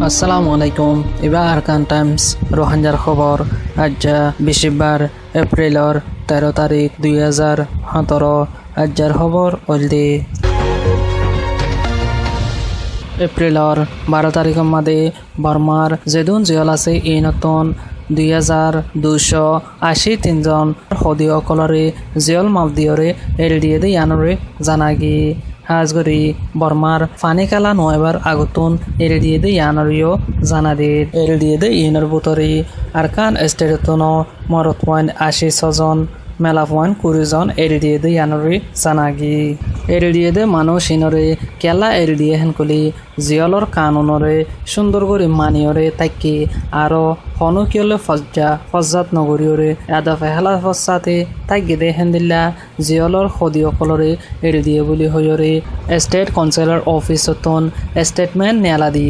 আসসালামু আলাইকুম। এবার আরকান টাইমস রোহিঙ্গার খবর। আজ বৃহস্পতিবার এপ্রিলর 13 তারিখ 2017। আজর খবর অলদি এপ্রিলর 12 তারিখের মধ্যে বর্মার যেদুন জিয়ল আছে এই নতুন 2283 জন সদীয় অকলরে জিয়ল মালদিয়রে এলডিএ দে ইয়ানরে জানাগি হাজগরি বর্মার ফানি কালা নয়বার আগতুন এলডিএ দে ইয়ানরিও জানাদির এলডিএ দে ইনর বুতরি আরকান স্টেটন মরত পয়েন্ট 86 জন মেলা পয়েন্ট 20 জন এলডিএ দে ইয়ানরি জানাগি এলডিএ দে মানুষ ইনরে কেলা এলডিএ হেনকলি জিয়লর কানুনরে সুন্দর করে মানিয়রে তাকি আরো হনকিয়লে ফজ্জাত নগরীয়রে আদা ফেহলা ফসাতে তাকি দে হেন্দিল্লা জিয়লর সদীয়কলরে এলডিএ বুলি হয়রে স্টেট কাউন্সিলর অফিসতন স্টেটমেন্ট নেলা দি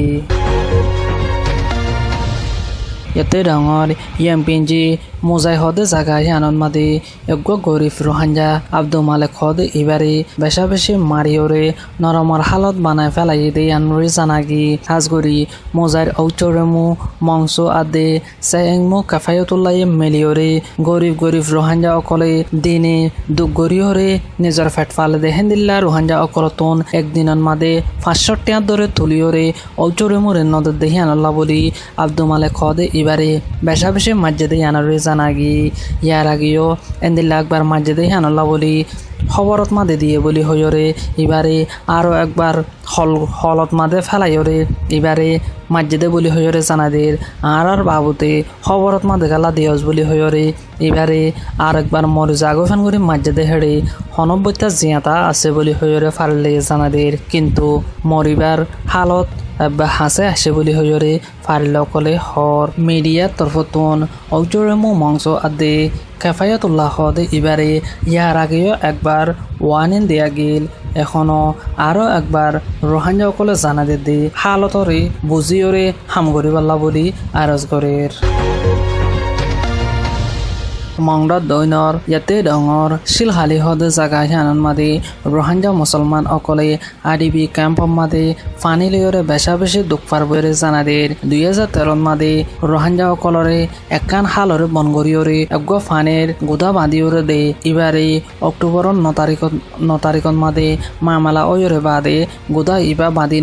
ইয়াতে ডাঙর ইয়ামপিনজি মুজাহিদে জায়গা আনন্দ মাদি এগো গরিব রোহিঙ্গা আব্দুল মালেক হদ এবারে বেশা বেশি মারিওরে নরমর হালত বানায় ফেলাই দে আনরি জানাগি হাজগরি মুজাহির ঔচরেমু মংস আদে সেংমু কাফায়তুল্লাহ মেলিওরে গরিব রোহিঙ্গা অকলে দিনে দুগরিয়রে নিজর ফেটফালে দে হেন্দিল্লা রোহিঙ্গা অকলতন একদিনের মাদে 500 টাকা ধরে তুলিওরে ঔচরেমুরে নদ দেহি আনল্লা বলি আব্দুল মালেক হদ এবারে বেশা বেশি মসজিদে আনরি জানাগি ইয়ার আগেও এন্দিল্লা একবার মসজিদে আনল্লা বলি খবরত মাদে দিয়ে বলি হইরে এবারে আরো একবার হলত মাদে ফেলাইরে এবারে মসজিদে বলি হইরে জানাদের আর বাবুতে খবরত মাদে গালা দিয়স বলি হইরে এবারে আর একবার মরে জাগোফান করে মসজিদে হেড়ে 90টা জিয়াতা আছে বলি হইরে ফারলে জানাদের কিন্তু মরিবার হালত হাসে আসে বলি হইরে ফারিল কলে হর মিডিয়ার তরফতুন ঔচরেমু মংস আদে কাফায়াতুল্লাহ হদ এবারে ইয়ার আগেও একবার ওয়ানিন দেয়া গেল এখনো আরো একবার রোহিঙ্গা সকলে জানাদের দি হালতরে বুঝিওরে হামগরি পাল্লা বলি আরজ গরের মংডত দৈনর ইয়াতে ডঙর শিলহালি হদ জাগা আনন্দ মাদে রোহিঙ্গা মুসলমান অকলে আদিবি ক্যাম্প মাদে ফানি লয়রে বেশা বেশি দুঃখ পারবরে জানাদের 2013 মাদে রোহিঙ্গা অকলরে একান হালরে বনগরিয়রে এগো ফানের গুদা বাঁধিওরে দে এবারে অক্টোবর 9 তারিখত মাদে মামলা ওয়রে বাদে গুদা ইবা বাঁধি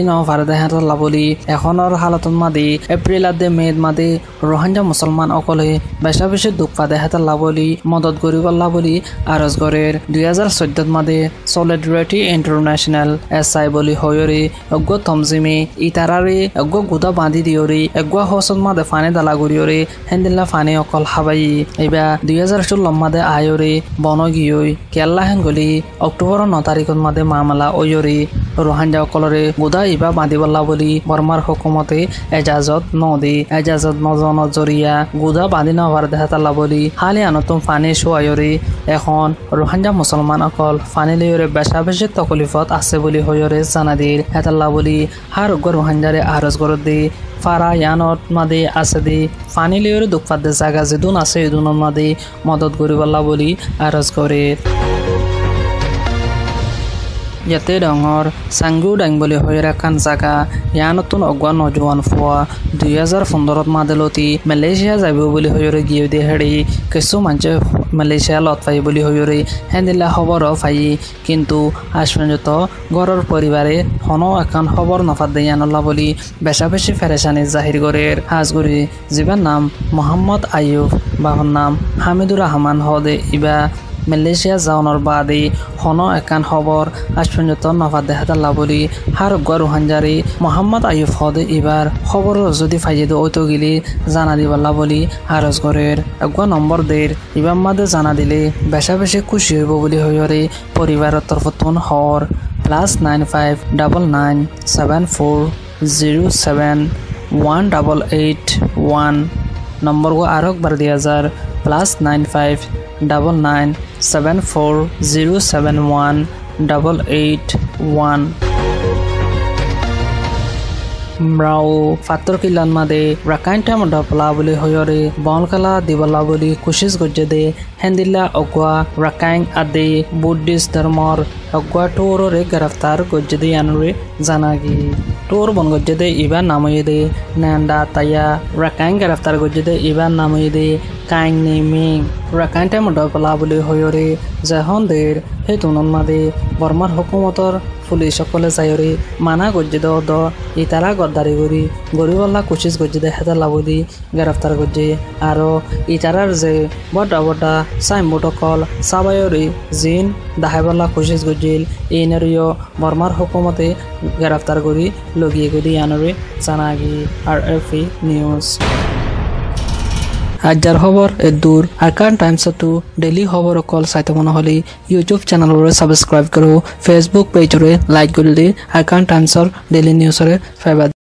ন পারে দেহাত লাবলি এখনৰ হালতত মাদে এপ্রিল আদে মে মাদে রোহিঙ্গা মুসলমান অকলে বেশা বেশি দুঃখ পাদে হাতে লাবলি মদত করিব লাবলি আরজ গরের 2014 মাদে সলিডারিটি ইন্টারন্যাশনাল এসআই বলি হয়রে অজ্ঞ তমজিমে ইতারারে অজ্ঞ গুদা বাঁধি দিয়রে অজ্ঞ হসত মাদে ফানে দালা গরিয়রে হেন্দিল্লা ফানে অকল হাবাই এবা 2016 মাদে আয়রে বনগিয়ই কেল্লা হেন গলি অক্টোবর 9 তারিখত মাদে মামলা ওয়রে রোহিঙ্গা অকলরে গুদা ইবা বাঁধিবল্লা বলি বর্মার হুকুমতে এজাজত নদী এজাজত নজন জরিয়া গুদা বাঁধি নভার দেহাতাল্লা বলি হালি আনতুম ফানি শোয়ায়রে এখন রোহিঙ্গা মুসলমান অকল ফানি লয়রে বেশা বেশি তকলিফত আছে বলি হয়রে জানাদির হেতাল্লা বলি হার উগ্র রোহিঙ্গারে আরজ গরত দি ফারা ইয়ানত মাদে আছে দি ফানি লয়রে দুঃখ পাদে জায়গা যেদুন আছে এদুনত মাদে মদত করিবল্লা বলি আরজ করে ইয়াতে ডাঙর সাংগু ডাং বলি হইরা কান জাগা ইয়া নতুন অগোৱা নজওয়ান ফুয়া 2015 মাদেলতি মালয়েশিয়া যাব বলি হইরে গিয়ে দে হেড়ি কিছু মানুষে মালয়েশিয়া লত পাই বলি হইরে হেন্দিলা খবর পাই কিন্তু আজ পর্যন্ত ঘরের পরিবারে হনো এখন খবর নফাত দেই আনল্লা বলি বেশা বেশি ফেরেশানি জাহির গরের হাজগুরি জীবন নাম মোহাম্মদ আইয়ুব বাহর নাম হামিদুর রহমান হদে ইবা মালয়েশিয়া যাওয়ার বাদে হনো একান খবর আজ পর্যন্ত নফাত দেহাতাল্লা বলি হার উগ্র রোহিঙ্গারে মোহাম্মদ আইয়ুব হদে এবার খবর যদি ফাইয়ে ওইতো গেলি জানা দিবাল্লা বলি আরজ গরের উগ্র নম্বর দের ইবাম মাদে জানা দিলে বেশা বেশি খুশি হইব বলি হইরে পরিবারের তরফতুন হর +959974071881 নম্বর গো আরো একবার দিয়া যার +959974071881 mrao fator kilan made rakain tam dapla boli hoyore bonkala dibala boli kushish gojde hendilla okwa rakain ade buddhist dharmor অগুয়া টোরে গ্রেফতার গজ্জেদে ইয়ানুরে জানাগি টোর বন গজ্জেদে ইবার নাময়দে নেন্ডা তাইয়া রাকাইন গ্রেফতার গজ্জেদে ইবার নাময়দে কাইন নেমিং রাকাইন টাইম ডবলা বলে হয়রে জাহনদের হে তুনন মাদে বর্মার হুকুমতর পুলিশ সকলে যায়রে মানা গজ্জেদে অদ ইতারা গদ্দারি করি গরিবল্লা কুচিস গজ্জেদে হেতা লাবদি গ্রেফতার গজ্জে আর ইতারার যে বড়া বড়া সাইনবোর্ড কল সাবায়রে জিন দাহাইবল্লা কুচিস গজ্জিল ইনারিও বর্মার হুকুমতে গ্রেফতার করি লগিয়ে গদি আনরে জানাগি RFE নিউজ আজার খবর দূর আরকান টাইমস টু ডেইলি খবর কল চাইতে মনে হলে ইউটিউব চ্যানেলরে সাবস্ক্রাইব করো ফেসবুক পেজরে লাইক করে দি আরকান টাইমসর ডেইলি নিউজরে ফাইবার